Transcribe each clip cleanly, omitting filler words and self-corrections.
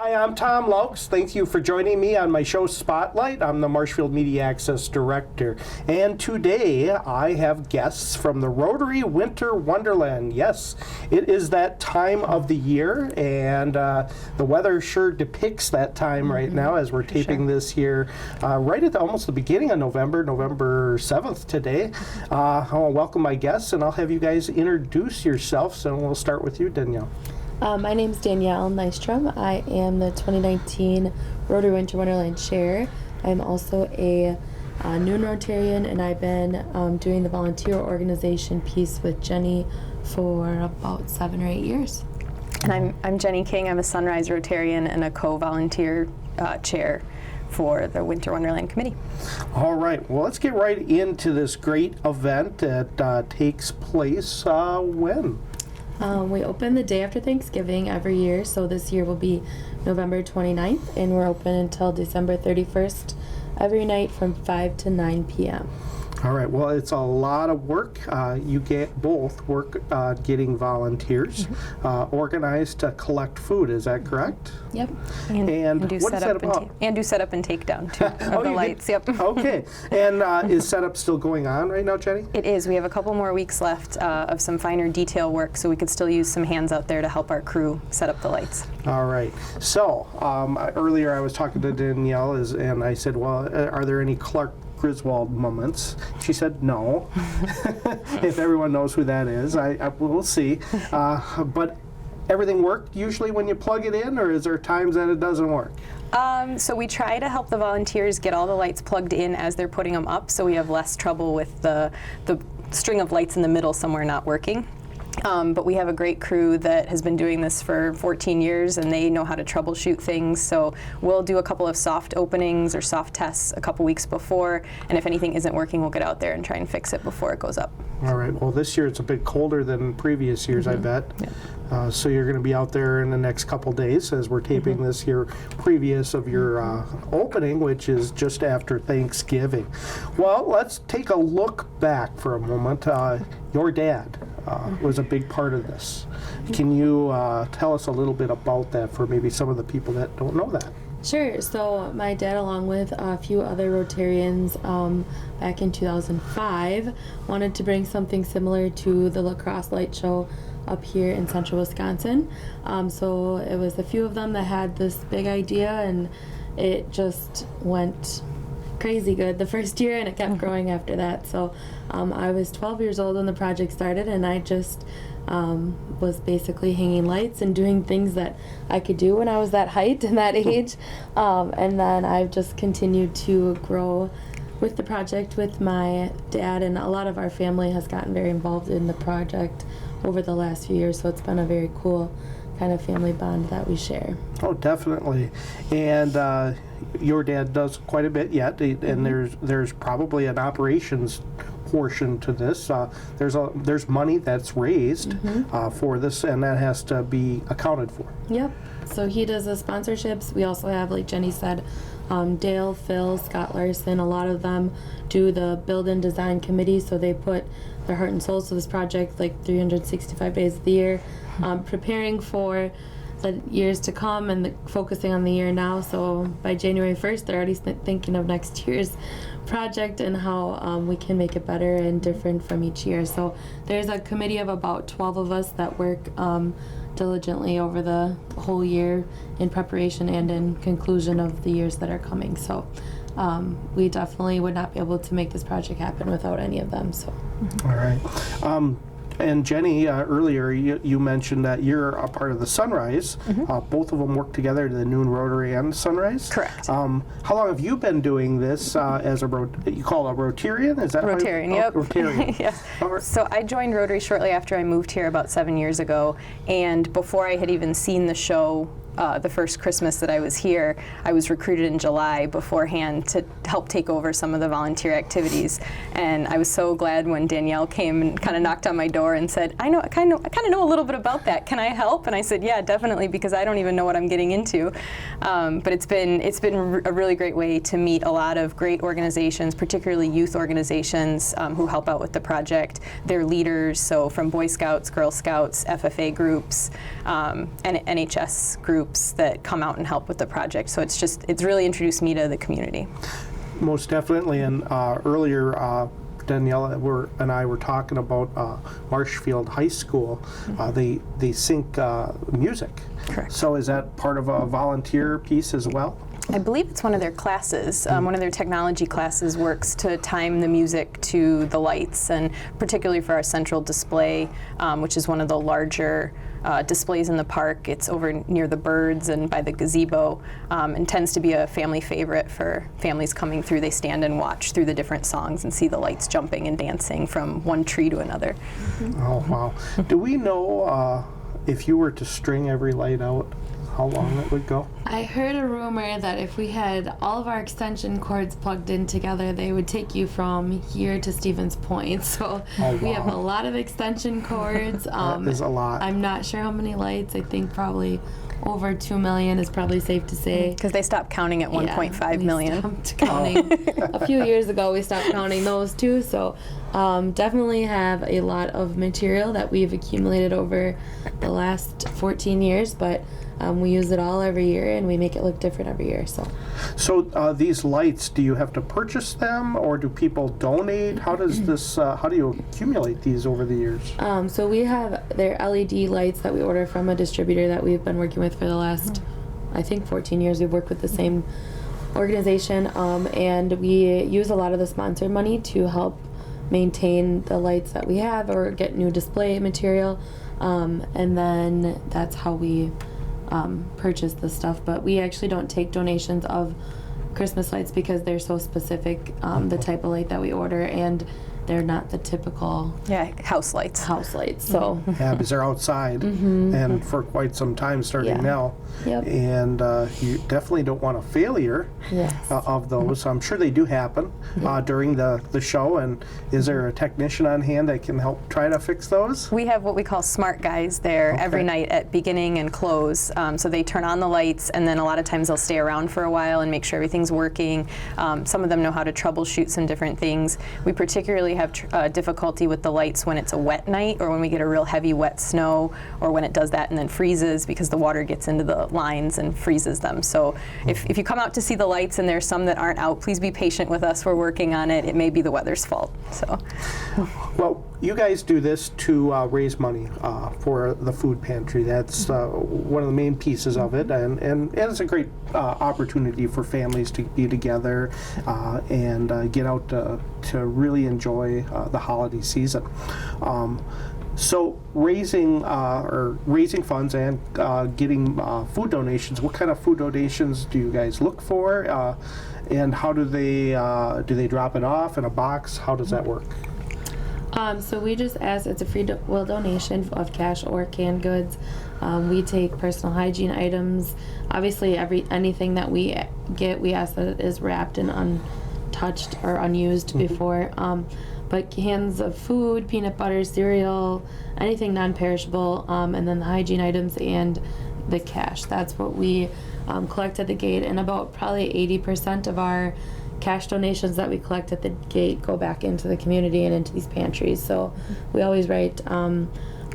Hi, I'm Tom Laux. Thank you for joining me on my show Spotlight. I'm the Marshfield Media Access Director. And today I have guests from the Rotary Winter Wonderland. Yes, it is that time of the year, and the weather sure depicts that time right now as we're taping this here right at almost the beginning of November 7th today. I'll welcome my guests, and I'll have you guys introduce yourselves, and we'll start with you, Danielle. My name is Danielle Nystrom. I am the 2019 Rotary Winter Wonderland Chair. I'm also a noon Rotarian, and I've been doing the volunteer organization piece with Jenny for about 7 or 8 years. And I'm Jenny King. I'm a Sunrise Rotarian and a co-volunteer chair for the Winter Wonderland Committee. All right, well, let's get right into this great event that takes place when? We open the day after Thanksgiving every year, so this year will be November 29th, and we're open until December 31st every night from 5 to 9 p.m. All right, well, it's a lot of work. You get both work getting volunteers organized to collect food. Is that correct? Yep. And do what is that about? And do setup and takedown too of the lights. Yep. Okay. And is setup still going on right now, Jenny? It is. We have a couple more weeks left of some finer detail work, so we could still use some hands out there to help our crew set up the lights. All right. So earlier I was talking to Danielle, and I said, well, are there any Clark Griswold moments? She said no. If everyone knows who that is, we'll see. But everything worked usually when you plug it in, or is there times that it doesn't work? So we try to help the volunteers get all the lights plugged in as they're putting them up, so we have less trouble with the string of lights in the middle somewhere not working. But we have a great crew that has been doing this for 14 years, and they know how to troubleshoot things. So we'll do a couple of soft openings or soft tests a couple weeks before, and if anything isn't working, we'll get out there and try and fix it before it goes up. All right. Well, this year it's a bit colder than previous years, I bet. Yeah. So you're going to be out there in the next couple days as we're taping this here previous of your opening, which is just after Thanksgiving. Well, let's take a look back for a moment. Your dad was a big part of this. Can you tell us a little bit about that for maybe some of the people that don't know that? Sure. So my dad, along with a few other Rotarians back in 2005, wanted to bring something similar to the lacrosse light show up here in central Wisconsin. So it was a few of them that had this big idea, and it just went crazy good the first year, and it kept growing after that. So I was 12 years old when the project started, and I just was basically hanging lights and doing things that I could do when I was that height and that age. And then I've just continued to grow with the project with my dad, and a lot of our family has gotten very involved in the project over the last few years, so it's been a very cool kind of family bond that we share. Oh, definitely. And your dad does quite a bit yet, and there's probably an operations portion to this. There's money that's raised for this, and that has to be accounted for. Yep. So he does the sponsorships. We also have, like Jenny said, Dale, Phil, Scott Larson. A lot of them do the build and design committee, so they put their heart and soul to this project like 365 days of the year, preparing for the years to come and focusing on the year now. So by January 1st, they're already thinking of next year's project and how we can make it better and different from each year. So there's a committee of about 12 of us that work diligently over the whole year in preparation and in conclusion of the years that are coming. So we definitely would not be able to make this project happen without any of them. So. All right. And Jenny, earlier you mentioned that you're a part of the Sunrise. Both of them work together, the Noon Rotary and Sunrise. Correct. How long have you been doing this as you call it a Rotarian? Is that Rotarian? Yep. Rotarian. Yeah. Right. So I joined Rotary shortly after I moved here about 7 years ago, and before I had even seen the show the first Christmas that I was here, I was recruited in July beforehand to help take over some of the volunteer activities. And I was so glad when Danielle came and kind of knocked on my door and said, I kind of know a little bit about that. Can I help? And I said, yeah, definitely, because I don't even know what I'm getting into. But it's been a really great way to meet a lot of great organizations, particularly youth organizations who help out with the project. They're leaders, so from Boy Scouts, Girl Scouts, FFA groups, and NHS groups. groups that come out and help with the project. So it's really introduced me to the community. Most definitely. And earlier, Danielle and I were talking about Marshfield High School. They sync music. Correct. So is that part of a volunteer piece as well? I believe it's one of their classes. One of their technology classes works to time the music to the lights, and particularly for our central display, which is one of the larger displays in the park. It's over near the birds and by the gazebo, and tends to be a family favorite for families coming through. They stand and watch through the different songs and see the lights jumping and dancing from one tree to another. Oh, wow. Do we know if you were to string every light out, how long it would go? I heard a rumor that if we had all of our extension cords plugged in together, they would take you from here to Stevens Point. So we have a lot of extension cords. That is a lot. I'm not sure how many lights. I think probably over 2 million is probably safe to say. Because they stopped counting at 1.5 million. We stopped counting. A few years ago, we stopped counting those too. So definitely have a lot of material that we've accumulated over the last 14 years, but we use it all every year, and we make it look different every year. So these lights, do you have to purchase them, or do people donate? How does this? How do you accumulate these over the years? So we have their LED lights that we order from a distributor that we've been working with for the last, I think, 14 years. We've worked with the same organization, and we use a lot of the sponsor money to help maintain the lights that we have or get new display material, and then that's how we purchase the stuff. But we actually don't take donations of Christmas lights because they're so specific, the type of light that we order, and they're not the typical house lights. So Yeah, because they're outside and for quite some time starting now. Yep. And you definitely don't want a failure of those. I'm sure they do happen during the show. And is there a technician on hand that can help try to fix those? We have what we call smart guys there every night at beginning and close. So they turn on the lights, and then a lot of times they'll stay around for a while and make sure everything's working. Some of them know how to troubleshoot some different things. We particularly have difficulty with the lights when it's a wet night, or when we get a real heavy wet snow, or when it does that and then freezes, because the water gets into the lines and freezes them. So if you come out to see the lights and there's some that aren't out, please be patient with us. We're working on it. It may be the weather's fault. So, well, you guys do this to raise money for the food pantry. That's one of the main pieces of it, and it's a great opportunity for families to be together and get out to really enjoy the holiday season. So raising funds and getting food donations. What kind of food donations do you guys look for, and how do they drop it off in a box? How does that work? So we just ask, it's a free will donation of cash or canned goods. We take personal hygiene items. Obviously, anything that we get, we ask that it is wrapped and untouched or unused before. But cans of food, peanut butter, cereal, anything non-perishable, and then the hygiene items and the cash. That's what we collect at the gate, and about probably 80% of our cash donations that we collect at the gate go back into the community and into these pantries. So we always write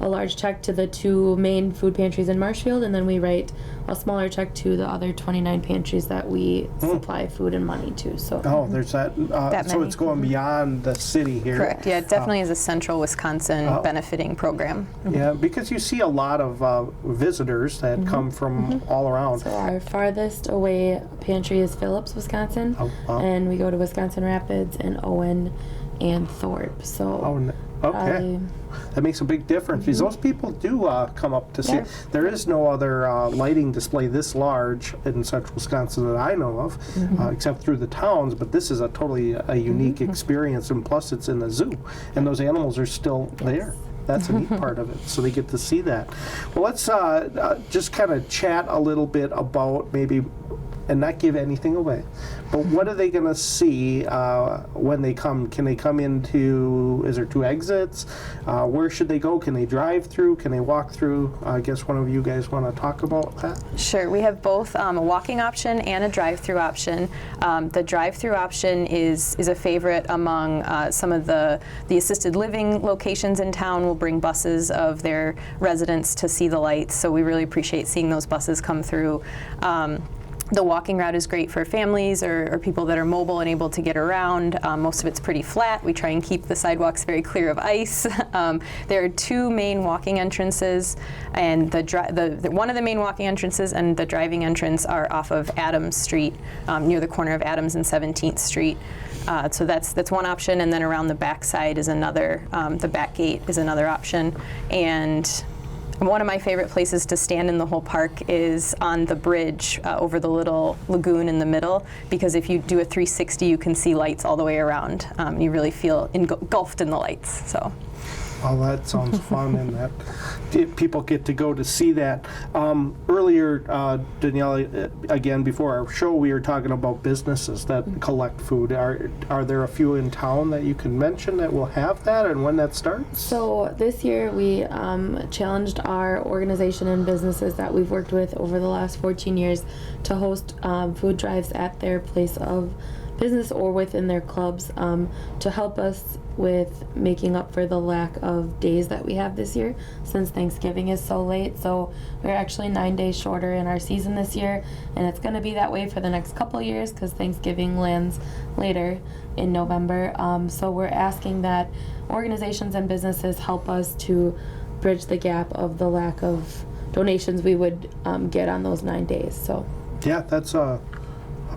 a large check to the 2 main food pantries in Marshfield, and then we write a smaller check to the other 29 pantries that we supply food and money to. So there's that. So many. it's going beyond the city here. Correct. Yeah, it definitely is a central Wisconsin benefiting program. Yeah, because you see a lot of visitors that come from all around. So our farthest away pantry is Phillips, Wisconsin, and we go to Wisconsin Rapids and Owen and Thorpe. So okay. That makes a big difference, because those people do come up to see. There is no other lighting display this large in central Wisconsin that I know of, except through the towns, but this is a totally unique experience, and plus it's in the zoo, and those animals are still there. That's a neat part of it, so they get to see that. Well, let's just kind of chat a little bit about maybe and not give anything away. But what are they going to see when they come? Can they come into, is there 2 exits? Where should they go? Can they drive through? Can they walk through? I guess one of you guys want to talk about that? Sure, we have both a walking option and a drive-through option. The drive-through option is a favorite among some of the assisted living locations in town. Will bring buses of their residents to see the lights, so we really appreciate seeing those buses come through. The walking route is great for families or people that are mobile and able to get around. Most of it's pretty flat. We try and keep the sidewalks very clear of ice. There are 2 main walking entrances, and one of the main walking entrances and the driving entrance are off of Adams Street, near the corner of Adams and 17th Street. So that's one option, and then around the back side is another. The back gate is another option, and one of my favorite places to stand in the whole park is on the bridge over the little lagoon in the middle, because if you do a 360, you can see lights all the way around. You really feel engulfed in the lights. So. Well, that sounds fun, and that people get to go to see that. Earlier, Danielle, again, before our show, we were talking about businesses that collect food. Are there a few in town that you can mention that will have that, and when that starts? So this year we challenged our organization and businesses that we've worked with over the last 14 years to host food drives at their place of business or within their clubs to help us with making up for the lack of days that we have this year, since Thanksgiving is so late. So we're actually 9 days shorter in our season this year, and it's going to be that way for the next couple of years because Thanksgiving lands later in November. So we're asking that organizations and businesses help us to bridge the gap of the lack of donations we would get on those 9 days. So yeah, that's a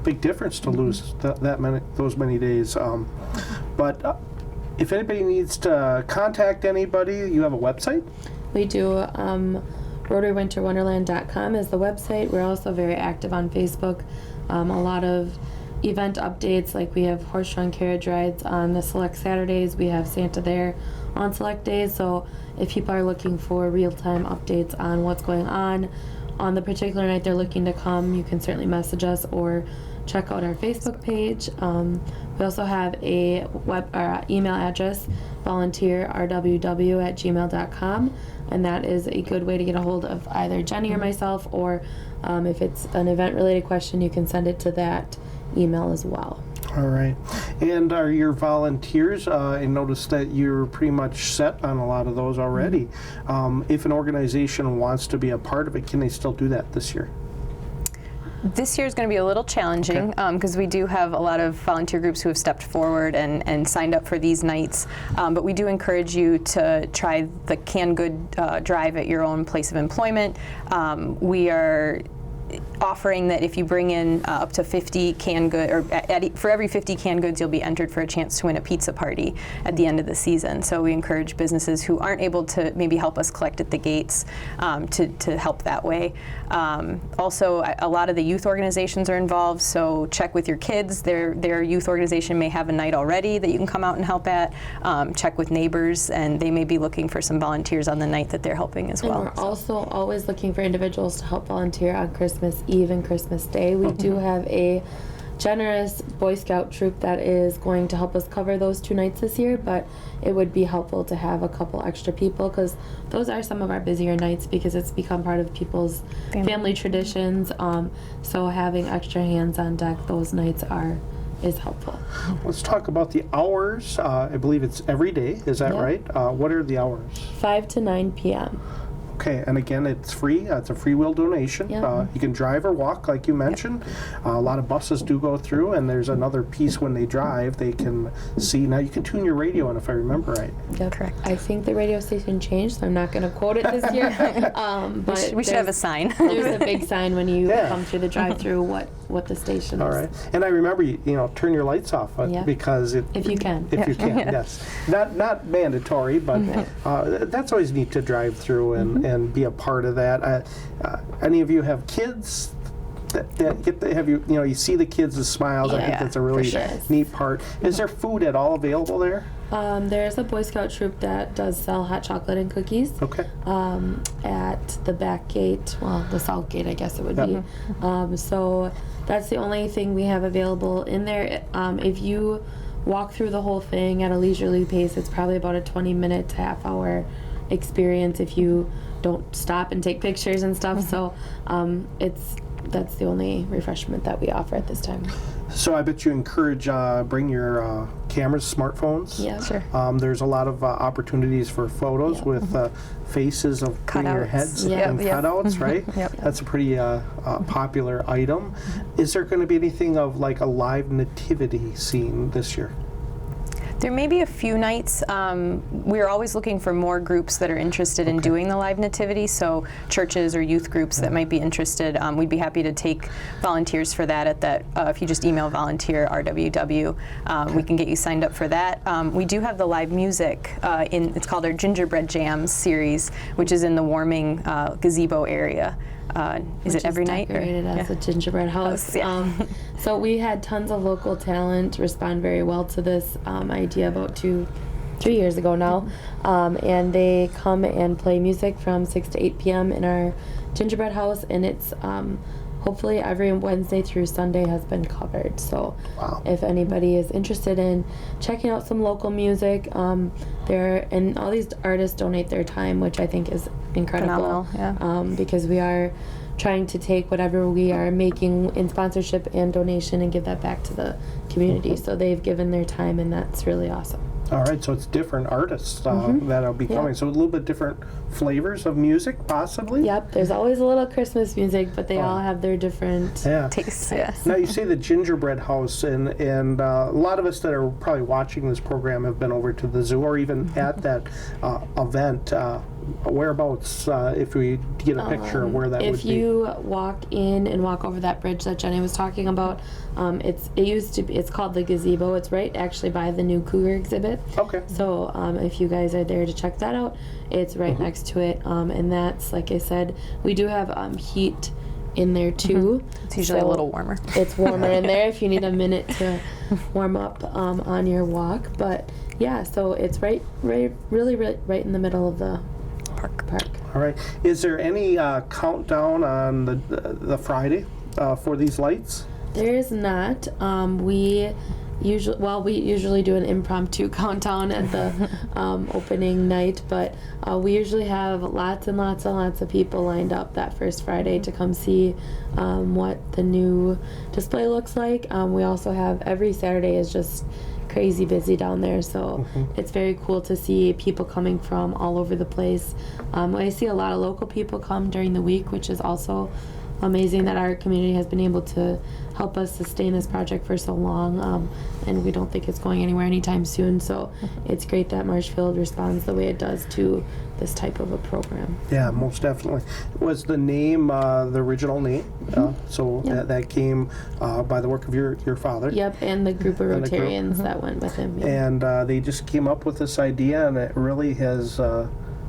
big difference to lose those many days. But if anybody needs to contact anybody, you have a website? We do. RotaryWinterWonderland.com is the website. We're also very active on Facebook. A lot of event updates, like we have horse-drawn carriage rides on the select Saturdays. We have Santa there on select days. So if people are looking for real-time updates on what's going on the particular night they're looking to come, you can certainly message us or check out our Facebook page. We also have a email address, volunteerrww@gmail.com, and that is a good way to get a hold of either Jenny or myself, or if it's an event-related question, you can send it to that email as well. All right. And are your volunteers, I noticed that you're pretty much set on a lot of those already. If an organization wants to be a part of it, can they still do that this year? This year is going to be a little challenging because we do have a lot of volunteer groups who have stepped forward and signed up for these nights. But we do encourage you to try the canned good drive at your own place of employment. We are offering that if you bring in up to 50 canned goods, or for every 50 canned goods, you'll be entered for a chance to win a pizza party at the end of the season. So we encourage businesses who aren't able to maybe help us collect at the gates to help that way. Also, a lot of the youth organizations are involved, so check with your kids. Their youth organization may have a night already that you can come out and help at. Check with neighbors, and they may be looking for some volunteers on the night that they're helping as well. And we're also always looking for individuals to help volunteer on Christmas Eve and Christmas Day. We do have a generous Boy Scout troop that is going to help us cover those 2 nights this year, but it would be helpful to have a couple extra people because those are some of our busier nights because it's become part of people's family traditions. So having extra hands on deck those nights is helpful. Let's talk about the hours. I believe it's every day. Is that right? What are the hours? 5 to 9 p.m. Okay, and again, it's free. It's a free will donation. Yep. You can drive or walk, like you mentioned. A lot of buses do go through, and there's another piece when they drive. They can see. Now, you can tune your radio in, if I remember right. Yep. Correct. I think the radio station changed, so I'm not going to quote it this year. But we should have a sign. There's a big sign when you come through the drive-through what the station is. All right. And I remember, turn your lights off because if you can. If you can, yes. Not mandatory, but that's always neat to drive through and be a part of that. Any of you have kids have you see the kids' smiles. I think Yeah, that's a really for sure. neat part. Is there food at all available there? There's a Boy Scout troop that does sell hot chocolate and cookies. Okay. At the back gate, well, the south gate, I guess it would be. So that's the only thing we have available in there. If you walk through the whole thing at a leisurely pace, it's probably about a 20-minute to half-hour experience if you don't stop and take pictures and stuff. So that's the only refreshment that we offer at this time. So I bet you encourage bring your cameras, smartphones. Yeah, Sure. There's a lot of opportunities for photos with faces of your Cutouts. heads Yeah. and Yep. cutouts, right? Yep. That's a pretty popular item. Is there going to be anything of like a live nativity scene this year? There may be a few nights. We're always looking for more groups that are interested in doing the live nativity, so churches or youth groups that might be interested. We'd be happy to take volunteers for that at that. If you just email volunteer RWW, we can get you signed up for that. We do have the live music it's called our Gingerbread Jams series, which is in the warming gazebo area. Is it every night? Decorated as a gingerbread house. Yeah. So we had tons of local talent respond very well to this idea about 2-3 years ago now, and they come and play music from 6 to 8 p.m. in our gingerbread house, and it's hopefully every Wednesday through Sunday has been covered. So if anybody is interested in checking out some local music, and all these artists donate their time, which I think is incredible. Phenomenal, yeah. Because we are trying to take whatever we are making in sponsorship and donation and give that back to the community. So they've given their time, and that's really awesome. All right, so it's different artists that'll be coming. So a little bit different flavors of music, possibly? Yep, there's always a little Christmas music, but they all have their different Tastes, yes. Now you say the gingerbread house, and a lot of us that are probably watching this program have been over to the zoo or even at that event. Whereabouts, if we get a picture of where that would be? If you walk in and walk over that bridge that Jenny was talking about, it's called the gazebo. It's right actually by the new cougar exhibit. Okay. So if you guys are there to check that out, it's right next to it. And that's, like I said, we do have heat in there too. It's usually a little warmer. It's warmer in there if you need a minute to warm up on your walk. But yeah, so it's really right in the middle of the park. All right. Is there any countdown on the Friday for these lights? There is not. We usually do an impromptu countdown at the opening night, but we usually have lots and lots and lots of people lined up that first Friday to come see what the new display looks like. We also have every Saturday is just crazy busy down there, so it's very cool to see people coming from all over the place. I see a lot of local people come during the week, which is also amazing that our community has been able to help us sustain this project for so long, and we don't think it's going anywhere anytime soon, so it's great that Marshfield responds the way it does to this type of a program. Yeah, most definitely. Was the name the original name? So that came by the work of your father? Yep, and the group of And the group. Rotarians that went with him. Yeah. And they just came up with this idea, and it really has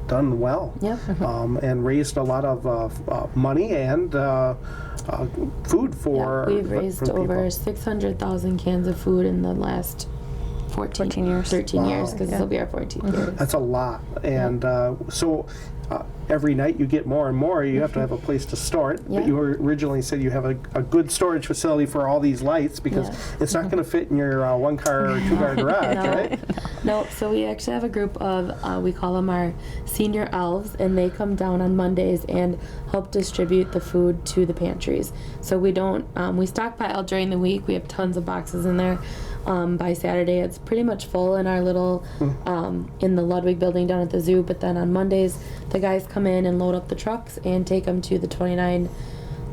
done well. Yep. And raised a lot of money and food for we've raised for the over people. 600,000 cans of food in the last 13 years. 13 years, because Yeah. this will be our 14th year. That's a lot. And so every night you get more and more. You have to have a place to store it. Yeah. But you originally said you have a good storage facility for all these lights because it's not going to fit in your one-car or two-car garage, right? Nope. So we actually have a group of, we call them our senior elves, and they come down on Mondays and help distribute the food to the pantries. So we don't, we stockpile during the week. We have tons of boxes in there. By Saturday, it's pretty much full in our little, in the Ludwig building down at the zoo. But then on Mondays, the guys come in and load up the trucks and take them to the 29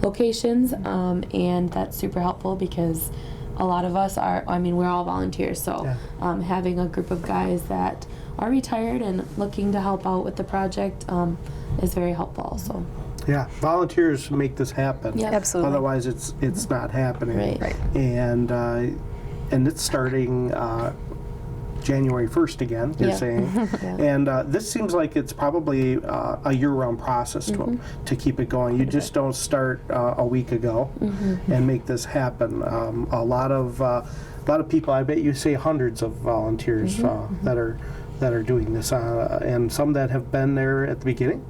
locations. And that's super helpful because a lot of us we're all volunteers. So having a group of guys that are retired and looking to help out with the project is very helpful also. Yeah, volunteers make this happen. Yep. Absolutely. Otherwise, it's not happening. Right. And it's starting January 1st again, you're Yeah. saying. Yeah. And this seems like it's probably a year-round process to keep it going. You just don't start a week ago and make this happen. A lot of people, I bet you say hundreds of volunteers that are doing this, and some that have been there at the beginning,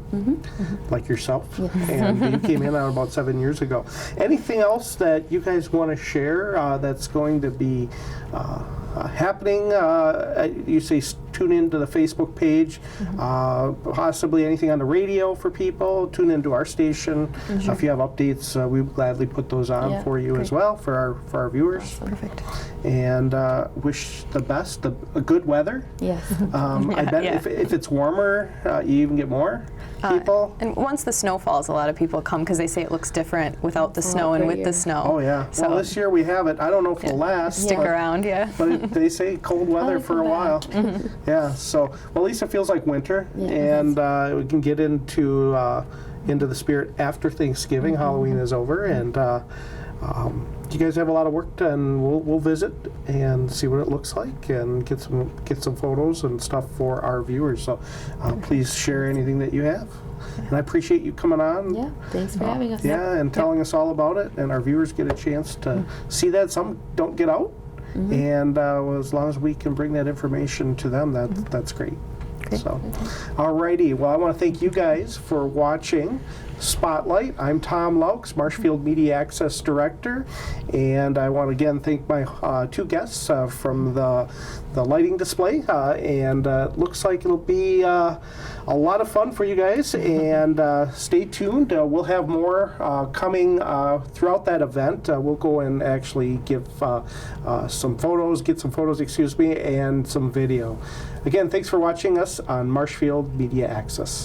like yourself, and you came in on about 7 years ago. Anything else that you guys want to share that's going to be happening? You say tune into the Facebook page, possibly anything on the radio for people, tune into our station. If you have updates, we would gladly put those on Yeah, for you as great. well, for our viewers. Perfect. And wish the best, good weather. Yes. I bet yeah. if it's warmer, you even get more people. And once the snow falls, a lot of people come because they say it looks different without the It's a snow lot and with prettier. the snow. Oh yeah. So Well, this year we have it. I don't know if it'll last. stick but- around, yeah. But they say cold weather for a come while. back. Yeah. So well, at least it feels like winter, Yeah. and we can get into the spirit after Thanksgiving. Halloween is over, and you guys have a lot of work done. We'll visit and see what it looks like, and get some photos and stuff for our viewers. So please share anything that you have. And I appreciate you coming on. Yeah. Thanks for having us. Yeah, and telling us all about it, and our viewers get a chance to see that. Some don't get out, and as long as we can bring that information to them, that's great. So, alrighty. Well, I want to thank you guys for watching Spotlight. I'm Tom Laux, Marshfield Media Access Director, and I want to again thank my two guests from the lighting display, and looks like it'll be a lot of fun for you guys, and stay tuned. We'll have more coming throughout that event. We'll go and actually give some photos, and some video. Again, thanks for watching us on Marshfield Media Access.